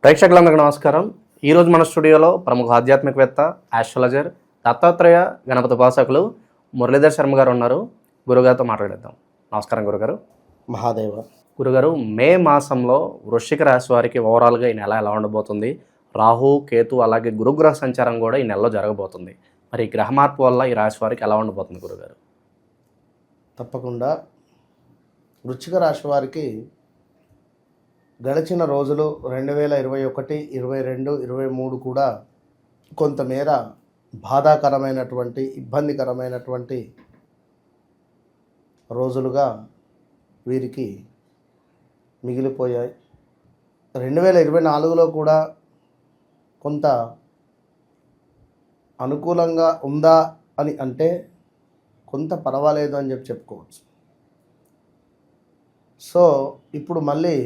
ప్రేక్షకులందరికీ నమస్కారం. ఈరోజు మన స్టూడియోలో ప్రముఖ ఆధ్యాత్మికవేత్త, ఆస్ట్రాలజర్, దత్తాత్రేయ గణపతి ఉపాసకులు మురళీధర్ శర్మ గారు ఉన్నారు. గురుగారితో మాట్లాడేద్దాం. నమస్కారం గురుగారు. మహాదేవ. గురుగారు, మే మాసంలో వృశ్చిక రాశి వారికి ఓవరాల్గా ఈ నెల ఎలా ఉండబోతుంది? రాహు, కేతు అలాగే గురుగ్రహ సంచారం కూడా ఈ నెలలో జరగబోతుంది. మరి ఈ గ్రహ మార్పు వల్ల ఈ రాశి వారికి ఎలా ఉండబోతుంది గురుగారు? తప్పకుండా వృశ్చిక రాశి వారికి గడిచిన రోజులు 2021, 22, 23 కూడా కొంతమేర బాధాకరమైనటువంటి ఇబ్బందికరమైనటువంటి రోజులుగా వీరికి మిగిలిపోయాయి. 2024లో కూడా కొంత అనుకూలంగా ఉందా అని అంటే కొంత పర్వాలేదు అని చెప్పుకోవచ్చు. సో ఇప్పుడు మళ్ళీ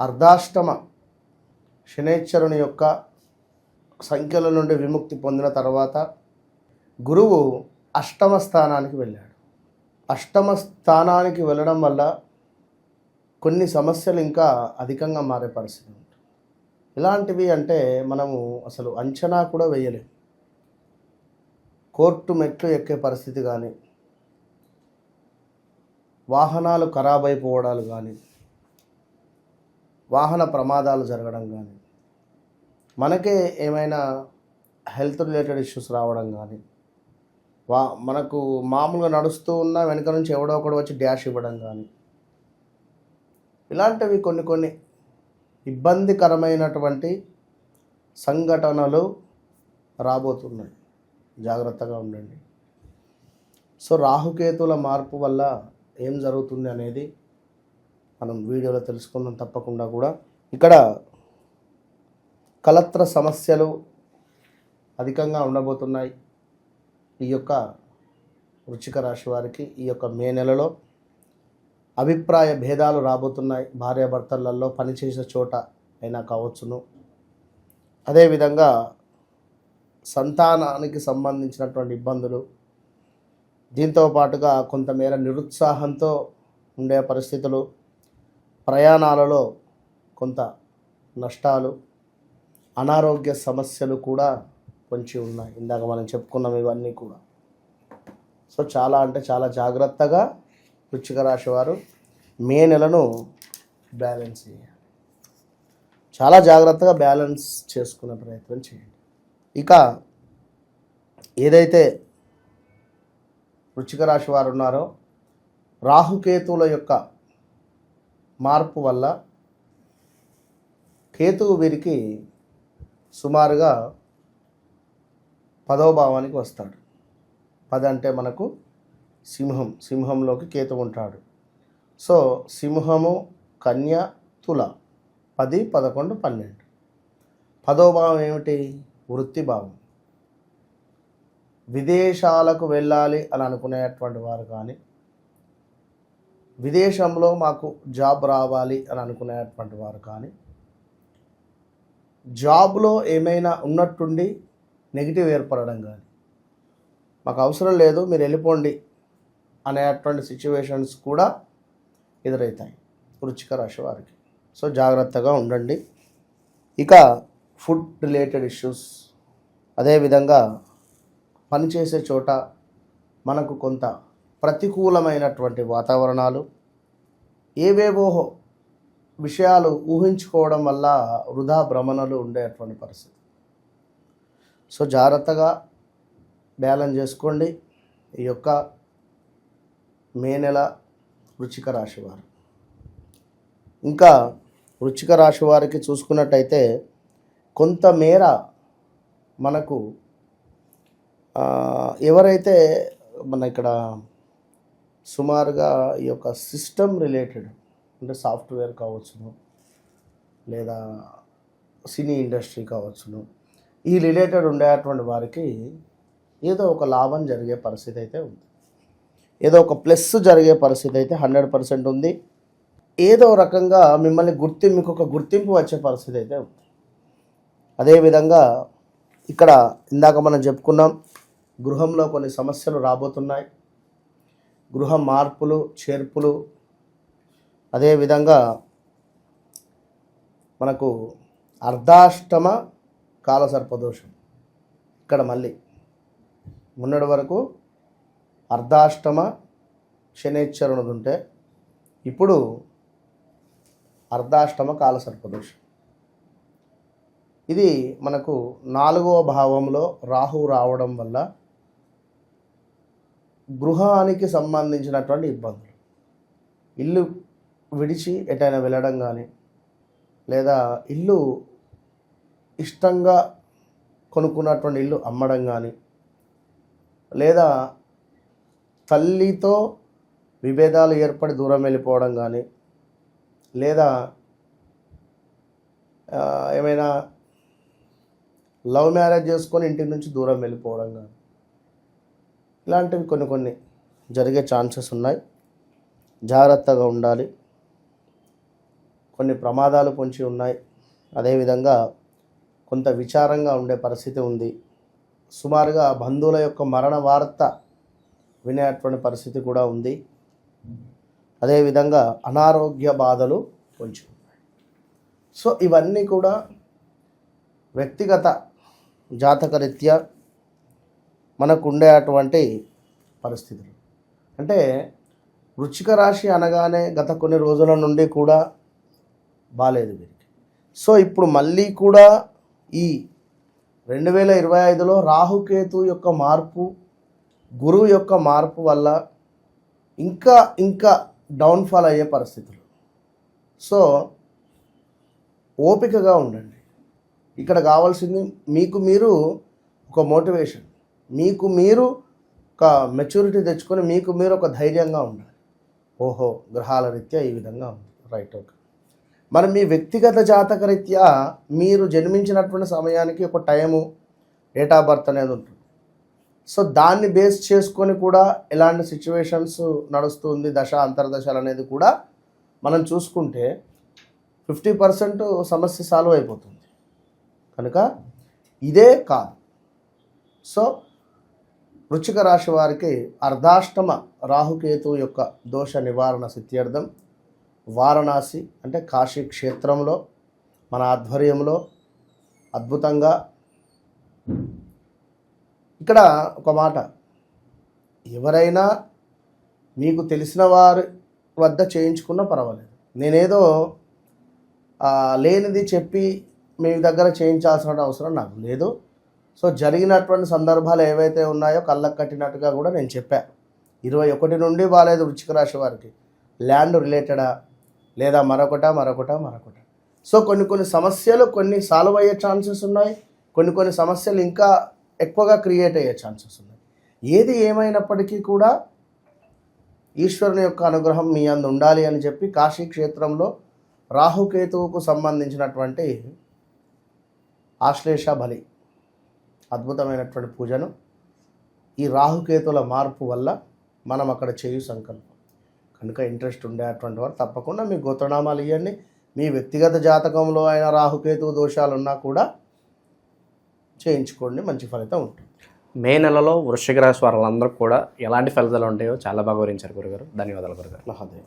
అర్ధాష్టమ శనైశ్వరుని యొక్క సంఖ్యల నుండి విముక్తి పొందిన తర్వాత గురువు అష్టమ స్థానానికి వెళ్ళాడు. అష్టమ స్థానానికి వెళ్ళడం వల్ల కొన్ని సమస్యలు ఇంకా అధికంగా మారే పరిస్థితి ఉంటుంది. ఇలాంటివి అంటే మనము అసలు అంచనా కూడా వేయలేము. కోర్టు మెట్లు ఎక్కే పరిస్థితి కానీ, వాహనాలు ఖరాబ్ అయిపోవడాలు కానీ, వాహన ప్రమాదాలు జరగడం కానీ, మనకే ఏమైనా హెల్త్ రిలేటెడ్ ఇష్యూస్ రావడం కానీ, మనకు మామూలుగా నడుస్తూ ఉన్న వెనక నుంచి ఎవడో ఒకడు వచ్చి డ్యాష్ ఇవ్వడం కానీ, ఇలాంటివి కొన్ని ఇబ్బందికరమైనటువంటి సంఘటనలు రాబోతున్నాయి. జాగ్రత్తగా ఉండండి. సో రాహుకేతుల మార్పు వల్ల ఏం జరుగుతుంది అనేది మనం వీడియోలో తెలుసుకుందాం తప్పకుండా. కూడా ఇక్కడ కలత్ర సమస్యలు అధికంగా ఉండబోతున్నాయి. ఈ యొక్క వృశ్చిక రాశి వారికి ఈ యొక్క మే నెలలో అభిప్రాయ భేదాలు రాబోతున్నాయి. భార్యాభర్తలలో పనిచేసే చోట అయినా కావచ్చును. అదేవిధంగా సంతానానికి సంబంధించినటువంటి ఇబ్బందులు, దీంతో పాటుగా కొంతమేర నిరుత్సాహంతో ఉండే పరిస్థితులు, ప్రయాణాలలో కొంత నష్టాలు, అనారోగ్య సమస్యలు కూడా కొంచెం ఉన్నాయి. ఇందాక మనం చెప్పుకున్నాం ఇవన్నీ కూడా. సో చాలా అంటే చాలా జాగ్రత్తగా వృశ్చిక రాశి వారు మే నెలను బ్యాలెన్స్ చేయాలి. చాలా జాగ్రత్తగా బ్యాలెన్స్ చేసుకునే ప్రయత్నం చేయండి. ఇక ఏదైతే వృశ్చిక రాశి వారు ఉన్నారో, రాహుకేతువుల యొక్క మార్పు వల్ల కేతువు వీరికి సుమారుగా 10వ భావానికి వస్తాడు. 10 అంటే మనకు సింహంలోకి కేతువు ఉంటాడు. సో సింహము, కన్య, తుల, 10, 11, 12. 10వ భావం ఏమిటి? వృత్తి భావం. విదేశాలకు వెళ్ళాలి అని అనుకునేటువంటి వారు కానీ, విదేశంలో మాకు జాబ్ రావాలి అని అనుకునేటువంటి వారు కానీ, జాబ్లో ఏమైనా ఉన్నట్టుండి నెగిటివ్ ఏర్పడడం కానీ, మాకు అవసరం లేదు మీరు వెళ్ళిపోండి అనేటువంటి సిచ్యువేషన్స్ కూడా ఎదురవుతాయి వృశ్చిక రాశి వారికి. సో జాగ్రత్తగా ఉండండి. ఇక ఫుడ్ రిలేటెడ్ ఇష్యూస్, అదేవిధంగా పనిచేసే చోట మనకు కొంత ప్రతికూలమైనటువంటి వాతావరణాలు, ఏవేవో విషయాలు ఊహించుకోవడం వల్ల వృధా భ్రమణలు ఉండేటువంటి పరిస్థితి. సో జాగ్రత్తగా బ్యాలెన్స్ చేసుకోండి ఈ యొక్క మే నెల వృశ్చిక రాశి వారు. ఇంకా వృశ్చిక రాశి వారికి చూసుకున్నట్టయితే కొంతమేర మనకు ఎవరైతే మన ఇక్కడ సుమారుగా ఈ యొక్క సిస్టమ్ రిలేటెడ్ అంటే సాఫ్ట్వేర్ కావచ్చును, లేదా సినీ ఇండస్ట్రీ కావచ్చును, ఈ రిలేటెడ్ ఉండేటువంటి వారికి ఏదో ఒక లాభం జరిగే పరిస్థితి అయితే ఉంది. ఏదో ఒక ప్లస్ జరిగే పరిస్థితి అయితే 100% ఉంది. ఏదో రకంగా మిమ్మల్ని మీకు ఒక గుర్తింపు వచ్చే పరిస్థితి అయితే ఉంది. అదేవిధంగా ఇక్కడ ఇందాక మనం చెప్పుకున్నాం, గృహంలో కొన్ని సమస్యలు రాబోతున్నాయి. గృహ మార్పులు, చేర్పులు, అదేవిధంగా మనకు అర్ధాష్టమ కాలసర్పదోషం. ఇక్కడ మళ్ళీ మొన్నటి వరకు అర్ధాష్టమ శనేశ్వరునిది ఉంటే ఇప్పుడు అర్ధాష్టమ కాలసర్పదోషం. ఇది మనకు 4వ భావంలో రాహు రావడం వల్ల గృహానికి సంబంధించినటువంటి ఇబ్బందులు, ఇల్లు విడిచి ఎటైనా వెళ్ళడం కానీ, లేదా ఇల్లు ఇష్టంగా కొనుక్కున్నటువంటి ఇల్లు అమ్మడం కానీ, లేదా తల్లితో విభేదాలు ఏర్పడి దూరం వెళ్ళిపోవడం కానీ, లేదా ఏమైనా లవ్ మ్యారేజ్ చేసుకొని ఇంటి నుంచి దూరం వెళ్ళిపోవడం కానీ, ఇలాంటివి కొన్ని జరిగే ఛాన్సెస్ ఉన్నాయి. జాగ్రత్తగా ఉండాలి. కొన్ని ప్రమాదాలు పొంచి ఉన్నాయి. అదేవిధంగా కొంత విచారంగా ఉండే పరిస్థితి ఉంది. సుమారుగా బంధువుల యొక్క మరణ వార్త వినేటువంటి పరిస్థితి కూడా ఉంది. అదేవిధంగా అనారోగ్య బాధలు పొంచి ఉన్నాయి. సో ఇవన్నీ కూడా వ్యక్తిగత జాతకరీత్యా మనకు ఉండేటువంటి పరిస్థితులు. అంటే వృశ్చిక రాశి అనగానే గత కొన్ని రోజుల నుండి కూడా బాలేదు వీరికి. సో ఇప్పుడు మళ్ళీ కూడా ఈ 2025లో రాహుకేతు యొక్క మార్పు, గురువు యొక్క మార్పు వల్ల ఇంకా డౌన్ఫాల్ అయ్యే పరిస్థితులు. సో ఓపికగా ఉండండి. ఇక్కడ కావాల్సింది మీకు మీరు ఒక మోటివేషన్, మీకు మీరు ఒక మెచ్యూరిటీ తెచ్చుకొని మీకు మీరు ఒక ధైర్యంగా ఉండాలి. ఓహో, గ్రహాల రీత్యా ఈ విధంగా ఉంది, రైట్, ఓకే. మరి మీ వ్యక్తిగత జాతక రీత్యా మీరు జన్మించినటువంటి సమయానికి ఒక టైము, డేట్ ఆఫ్ బర్త్ అనేది ఉంటుంది. సో దాన్ని బేస్ చేసుకొని కూడా ఎలాంటి సిచ్యువేషన్స్ నడుస్తుంది, దశ అంతర్దశలు అనేది కూడా మనం చూసుకుంటే 50% సమస్య సాల్వ్ అయిపోతుంది. కనుక ఇదే కాదు. సో వృశ్చిక రాశి వారికి అర్ధాష్టమ రాహుకేతు యొక్క దోష నివారణ సిద్ధ్యర్థం వారణాసి అంటే కాశీ క్షేత్రంలో మన ఆధ్వర్యంలో అద్భుతంగా, ఇక్కడ ఒక మాట, ఎవరైనా మీకు తెలిసిన వారి వద్ద చేయించుకున్నా పర్వాలేదు. నేనేదో లేనిది చెప్పి మీ దగ్గర చేయించాల్సిన అవసరం నాకు లేదు. సో జరిగినటువంటి సందర్భాలు ఏవైతే ఉన్నాయో కళ్ళకు కట్టినట్టుగా కూడా నేను చెప్పాను. 21 నుండి బాలేదు వృశ్చిక రాశి వారికి, ల్యాండ్ రిలేటెడా లేదా మరొకట. సో కొన్ని సమస్యలు సాల్వ్ అయ్యే ఛాన్సెస్ ఉన్నాయి, కొన్ని సమస్యలు ఇంకా ఎక్కువగా క్రియేట్ అయ్యే ఛాన్సెస్ ఉన్నాయి. ఏది ఏమైనప్పటికీ కూడా ఈశ్వరుని యొక్క అనుగ్రహం మీ అందు ఉండాలి అని చెప్పి కాశీ క్షేత్రంలో రాహుకేతువుకు సంబంధించినటువంటి ఆశ్లేష బలి అద్భుతమైనటువంటి పూజను ఈ రాహుకేతుల మార్పు వల్ల మనం అక్కడ చేయు సంకల్పం. కనుక ఇంట్రెస్ట్ ఉండేటువంటి వారు తప్పకుండా మీ గోత్రనామాలు ఇవ్వండి. మీ వ్యక్తిగత జాతకంలో అయిన రాహుకేతు దోషాలు ఉన్నా కూడా చేయించుకోండి, మంచి ఫలితం ఉంటుంది. మే నెలలో వృశ్చిక రాశి వారందరూ కూడా ఎలాంటి ఫలితాలు ఉంటాయో చాలా బాగా వివరించారు గురుగారు. ధన్యవాదాలు గురుగారు. మహాదేవ.